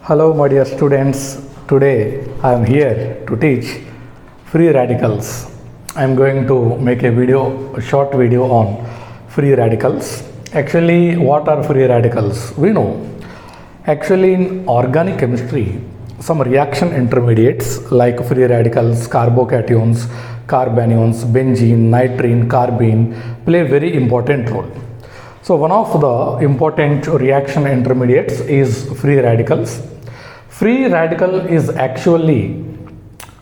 Hello, my dear students. Today I am here to teach free radicals. I am going to make a short video on free radicals. Actually, what are free radicals? We know. Actually, in organic chemistry, some reaction intermediates like free radicals, carbocations, carbanions, benzene, nitrene, carbene play a very important role. So one of the important reaction intermediates is free radicals. Free radical is actually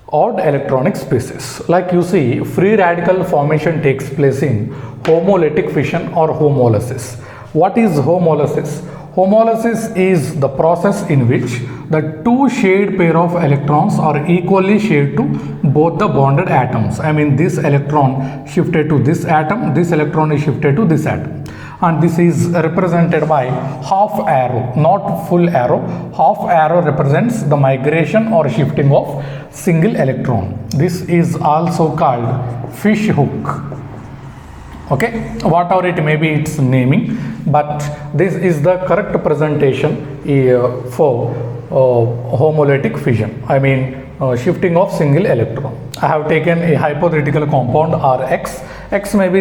odd electronic species. Like you see, free radical formation takes place in homolytic fission or homolysis. What is homolysis? Homolysis is the process in which the two shared pair of electrons are equally shared to both the bonded atoms. I mean, this electron shifted to this atom, this electron is shifted to this atom. And this is represented by half arrow, not full arrow. Half arrow represents the migration or shifting of single electron. This is also called fish hook. Okay, whatever it may be its naming, but this is the correct presentation for homolytic fission. I mean shifting of single electron. I have taken a hypothetical compound Rx. X may be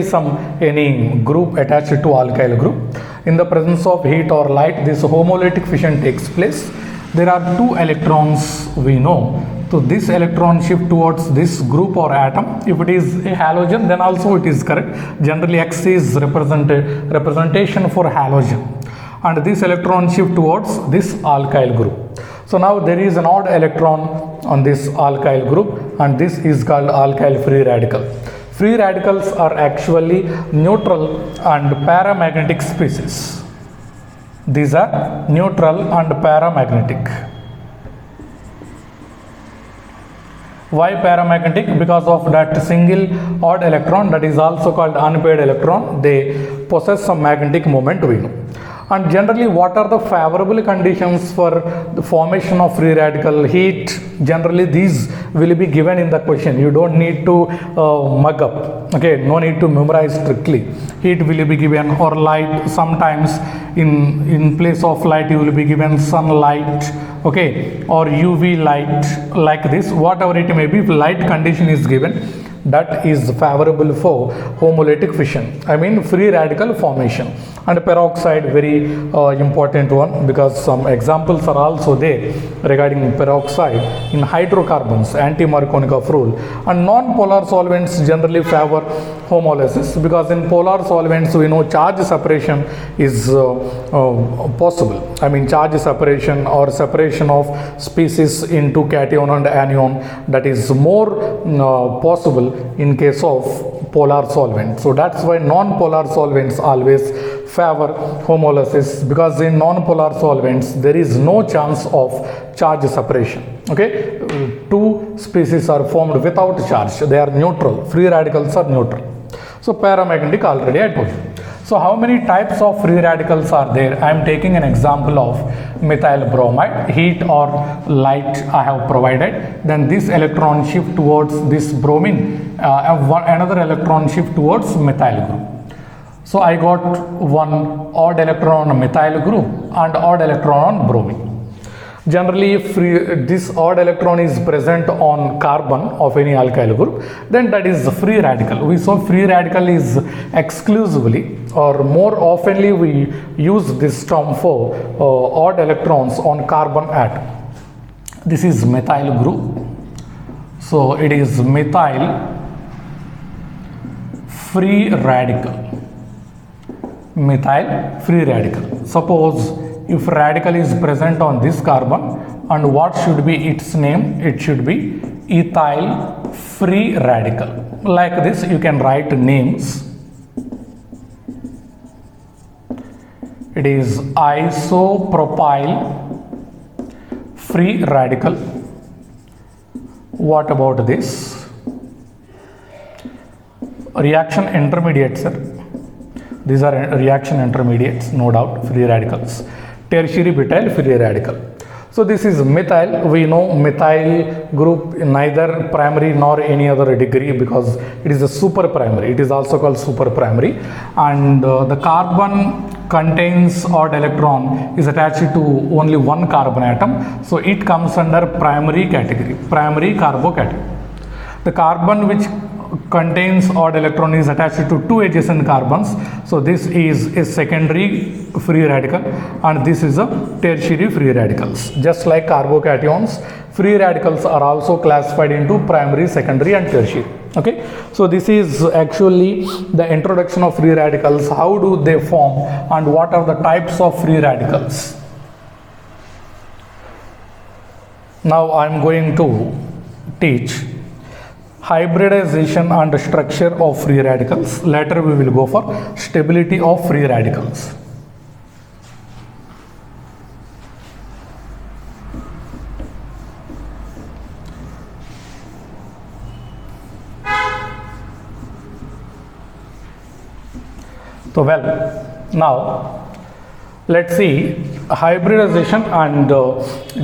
any group attached to alkyl group. In the presence of heat or light, this homolytic fission takes place. There are two electrons we know. So this electron shift towards this group or atom. If it is a halogen, then also it is correct. Generally, X is representation for halogen. And this electron shift towards this alkyl group. So now there is an odd electron on this alkyl group, and this is called alkyl free radical. Free radicals are actually neutral and paramagnetic species. These are neutral and paramagnetic. Why paramagnetic? Because of that single odd electron, that is also called unpaired electron. They possess some magnetic moment, we know. And generally, what are the favorable conditions for the formation of free radical? Heat, generally these will be given in the question. You don't need to mug up. Okay, no need to memorize strictly. Heat will be given, or light. Sometimes in place of light you will be given sunlight, okay, or UV light, like this. Whatever it may be, if light condition is given, that is favorable for homolytic fission. I mean free radical formation. And peroxide, very important one, because some examples are also there regarding peroxide in hydrocarbons, anti-Markovnikov rule. And non-polar solvents generally favor homolysis, because in polar solvents we know charge separation is possible. I mean charge separation or separation of species into cation and anion, that is more possible in case of polar solvent. So that's why non-polar solvents always favor homolysis, because in non-polar solvents there is no chance of charge separation. Okay, two species are formed without charge. They are neutral. Free radicals are neutral. So paramagnetic already I told you. So how many types of free radicals are there? I am taking an example of methyl bromide. Heat or light I have provided. Then this electron shift towards this bromine. Another electron shift towards methyl group. So I got one odd electron on methyl group and odd electron on bromine. Generally, if this odd electron is present on carbon of any alkyl group, then that is free radical. We saw free radical is exclusively or more oftenly we use this term for odd electrons on carbon atom. This is methyl group. So it is methyl free radical. Methyl free radical. Suppose if radical is present on this carbon, and what should be its name? It should be ethyl free radical. Like this you can write names. It is isopropyl free radical. What about this? Reaction intermediates, sir. These are reaction intermediates, no doubt, free radicals. Tertiary butyl free radical. So So this is methyl. We know methyl group neither primary nor any other degree because it is a super primary. It is also called super primary, and the carbon contains odd electron is attached to only one carbon atom, so it comes under primary category, primary carbo category. The carbon which contains odd electron is attached to two adjacent carbons, so this is a secondary free radical and this is a tertiary free radicals. Just like carbocations, free radicals are also classified into primary, secondary and tertiary. Okay, so this is actually the introduction of free radicals. How do they form and what are the types of free radicals? Now I am going to teach hybridization and structure of free radicals. Later we will go for stability of free radicals. So well, now let's see hybridization and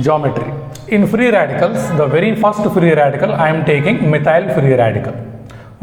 geometry. In free radicals, the very first free radical I am taking methyl free radical.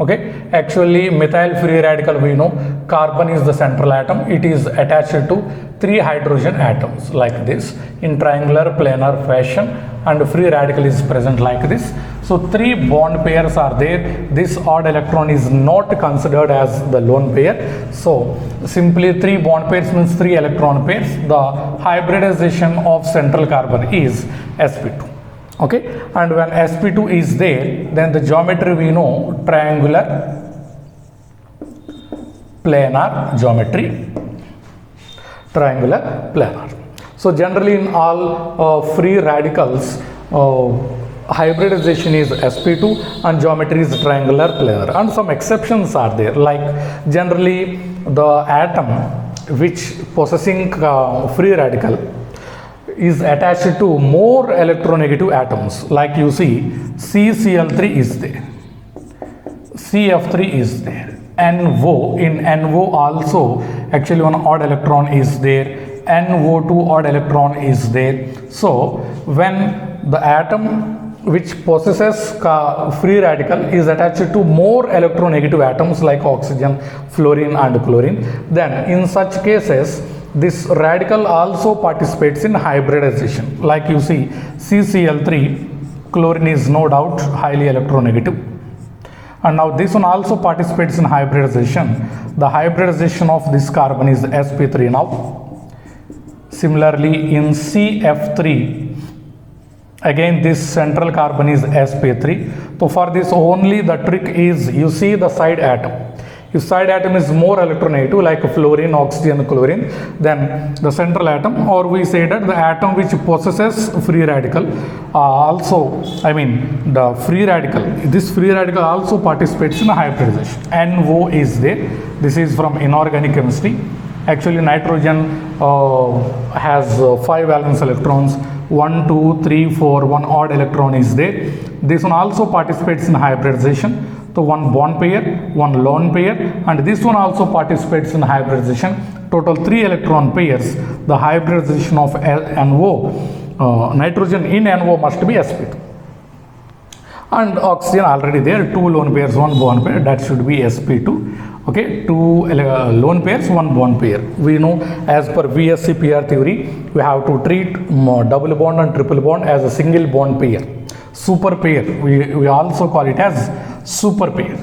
Okay, actually methyl free radical, we know carbon is the central atom. It is attached to 3 hydrogen atoms like this in triangular planar fashion, and free radical is present like this. So 3 bond pairs are there. This odd electron is not considered as the lone pair. So simply 3 bond pairs means 3 electron pairs. The hybridization of central carbon is sp2. Okay, and when sp2 is there, then the geometry we know triangular planar geometry, triangular planar. So generally in all free radicals, hybridization is sp2 and geometry is triangular planar, and some exceptions are there, like generally the atom which possessing free radical is attached to more electronegative atoms, like you see CCl3 is there, CF3 is there, NO, in NO also actually one odd electron is there, NO2 odd electron is there. So when the atom which possesses free radical is attached to more electronegative atoms like oxygen, fluorine and chlorine, then in such cases this radical also participates in hybridization. Like you see CCl3, chlorine is no doubt highly electronegative, and now this one also participates in hybridization. The hybridization of this carbon is sp3 now. Similarly in CF3, again this central carbon is sp3. So for this only the trick is, you see the side atom. If side atom is more electronegative like fluorine, oxygen, chlorine, then the central atom, or we say that the atom which possesses free radical also, I mean the free radical, this free radical also participates in hybridization. NO is there. This is from inorganic chemistry. Actually nitrogen has 5 valence electrons, 1, 2, 3, 4, 1 odd electron is there. This one also participates in hybridization. So 1 bond pair, 1 lone pair, and this one also participates in hybridization. Total 3 electron pairs. The hybridization of NO, nitrogen in NO must be sp2. And oxygen already there, 2 lone pairs, 1 bond pair, that should be sp2. Okay, 2 lone pairs, 1 bond pair. We know as per VSC PR theory, we have to treat double bond and triple bond as a single bond pair. Super pair, we also call it as super pair.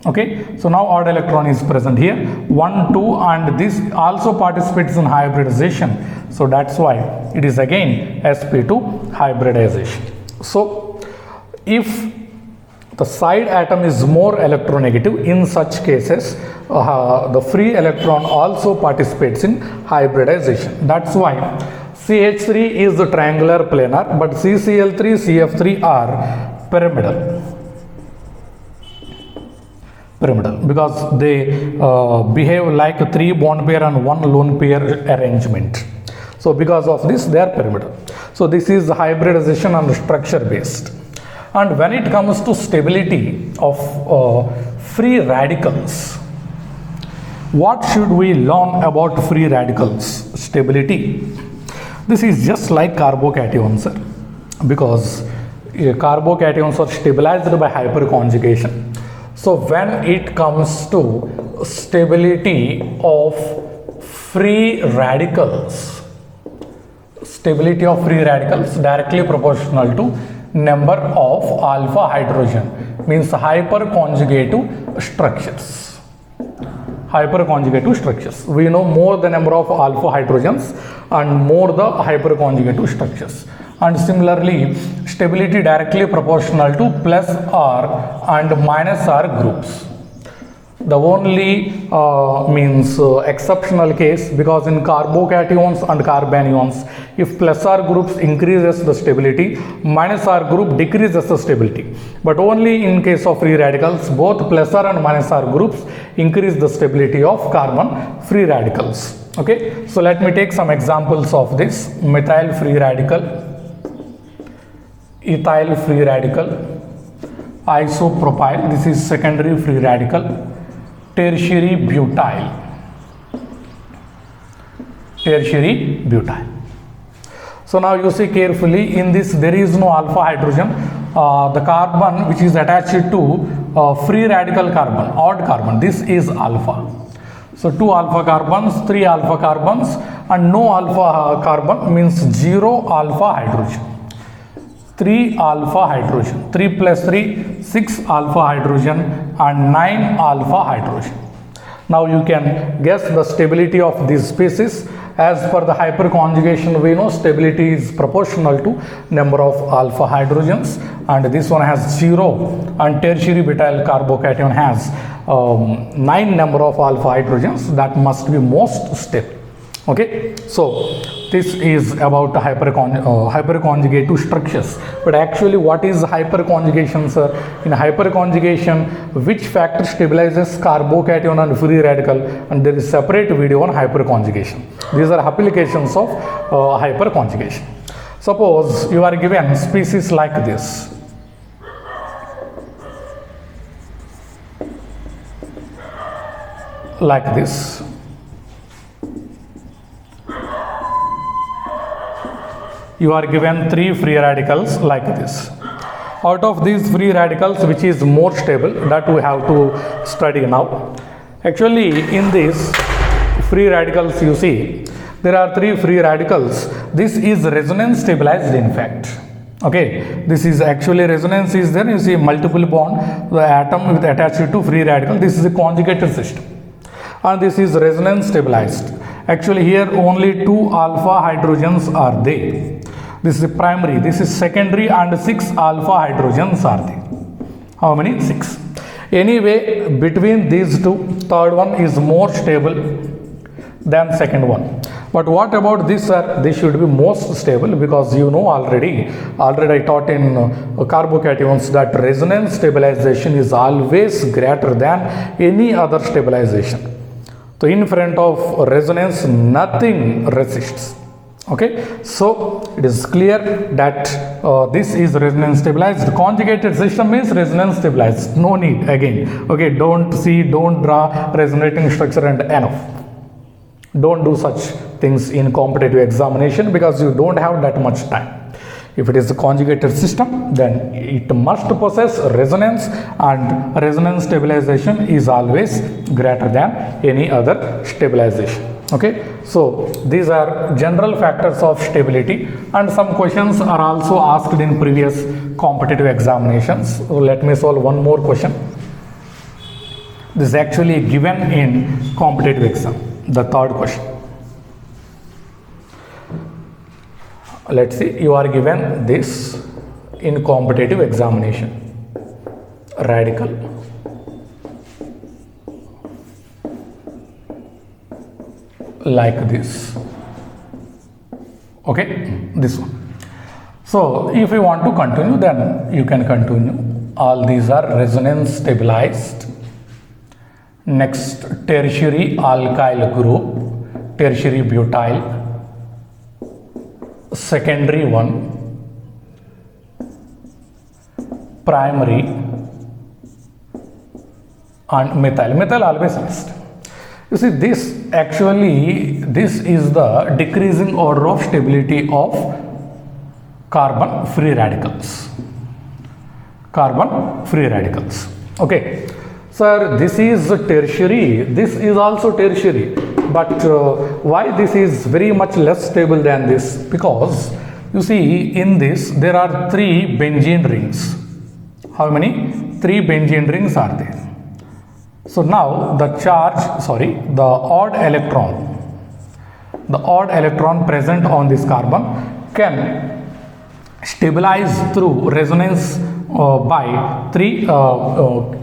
Okay, so now odd electron is present here, 1, 2, and this also participates in hybridization. So that's why it is again sp2 hybridization. So if the side atom is more electronegative, in such cases the free electron also participates in hybridization. That's why CH3 is the triangular planar, but CCl3, CF3 are pyramidal. Because they behave like a 3 bond pair and 1 lone pair arrangement. So because of this they are pyramidal. So this is hybridization and structure based. And when it comes to stability of free radicals, what should we learn about free radicals stability? This is just like carbocations, sir, because carbocations are stabilized by hyperconjugation. So when it comes to stability of free radicals, stability of free radicals directly proportional to number of alpha hydrogen, means hyperconjugative structures. Hyperconjugative structures. We know more the number of alpha hydrogens and more the hyperconjugative structures. And similarly, stability directly proportional to plus R and minus R groups. The only exceptional case, because in carbocations and carbanions, if plus R groups increases the stability, minus R group decreases the stability. But only in case of free radicals, both plus R and minus R groups increase the stability of carbon free radicals. Okay, so let me take some examples of this. Methyl free radical, ethyl free radical, isopropyl, this is secondary free radical, tertiary butyl, tertiary butyl. So now you see carefully, in this there is no alpha hydrogen. The carbon which is attached to free radical carbon, odd carbon, this is alpha. So 2 alpha carbons, 3 alpha carbons, and no alpha carbon means 0 alpha hydrogen. 3 alpha hydrogen, 3 plus 3, 6 alpha hydrogen and 9 alpha hydrogen. Now you can guess the stability of these species. As per the hyperconjugation, we know stability is proportional to number of alpha hydrogens, and this one has 0, and tertiary butyl carbocation has 9 number of alpha hydrogens. That must be most stable. Okay, so this is about the hyperconjugative structures. But actually, what is hyperconjugation, sir? In hyperconjugation, which factor stabilizes carbocation and free radical? And there is separate video on hyperconjugation. These are applications of hyperconjugation. Suppose you are given species like this. Like this. You are given 3 free radicals like this. Out of these free radicals, which is more stable, that we have to study now. Actually, in these free radicals, you see, there are 3 free radicals. This is resonance stabilized, in fact. Okay, this is actually resonance is there. You see multiple bond, the atom with attached to free radical. This is a conjugated system. And this is resonance stabilized. Actually, here only 2 alpha hydrogens are there. This is primary, this is secondary, and 6 alpha hydrogens are there. How many? 6. Anyway, between these two, third one is more stable than second one. But what about this, sir? This should be most stable, because you know already I taught in carbocations that resonance stabilization is always greater than any other stabilization. So in front of resonance, nothing resists. Okay, so it is clear that this is resonance stabilized. Conjugated system is resonance stabilized. No need again. Okay, don't draw resonating structure and enough. Don't do such things in competitive examination, because you don't have that much time. If it is a conjugated system, then it must possess resonance, and resonance stabilization is always greater than any other stabilization. Okay, so these are general factors of stability, and some questions are also asked in previous competitive examinations. So let me solve one more question. This is actually given in competitive exam, the third question. Let's see, you are given this in competitive examination. Radical, like this. Okay, this one. So if you want to continue, then you can continue. All these are resonance stabilized. Next, tertiary alkyl group, tertiary butyl. Secondary one, primary, and methyl. Methyl always missed. You see, this actually, this is the decreasing order of stability of carbon free radicals. Carbon free radicals. Okay. Sir, this is tertiary, this is also tertiary, but why this is very much less stable than this? Because you see in this there are 3 benzene rings. How many? 3 benzene rings are there. So now the odd electron present on this carbon can stabilize through resonance by 3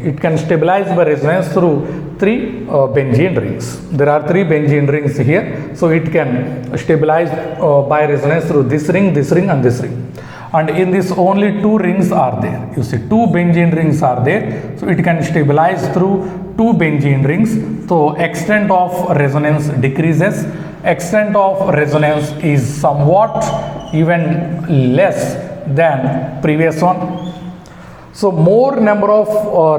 it can stabilize by resonance through 3 benzene rings. There are 3 benzene rings here, so it can stabilize by resonance through this ring and this ring. And in this only 2 rings are there. You see 2 benzene rings are there, so it can stabilize through 2 benzene rings. So extent of resonance decreases. Extent of resonance is somewhat even less than previous one. So more number of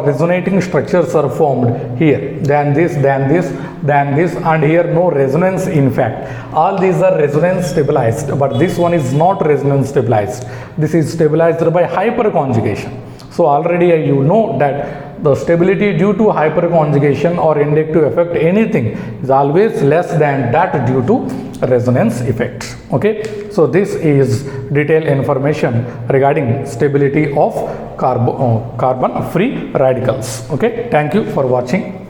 resonating structures are formed here than this, and here no resonance. In fact, all these are resonance stabilized, but this one is not resonance stabilized. This is stabilized by hyperconjugation. So already you know that the stability due to hyperconjugation or inductive effect, anything is always less than that due to resonance effect. Okay, so this is detailed information regarding stability of carbon free radicals. Okay, thank you for watching.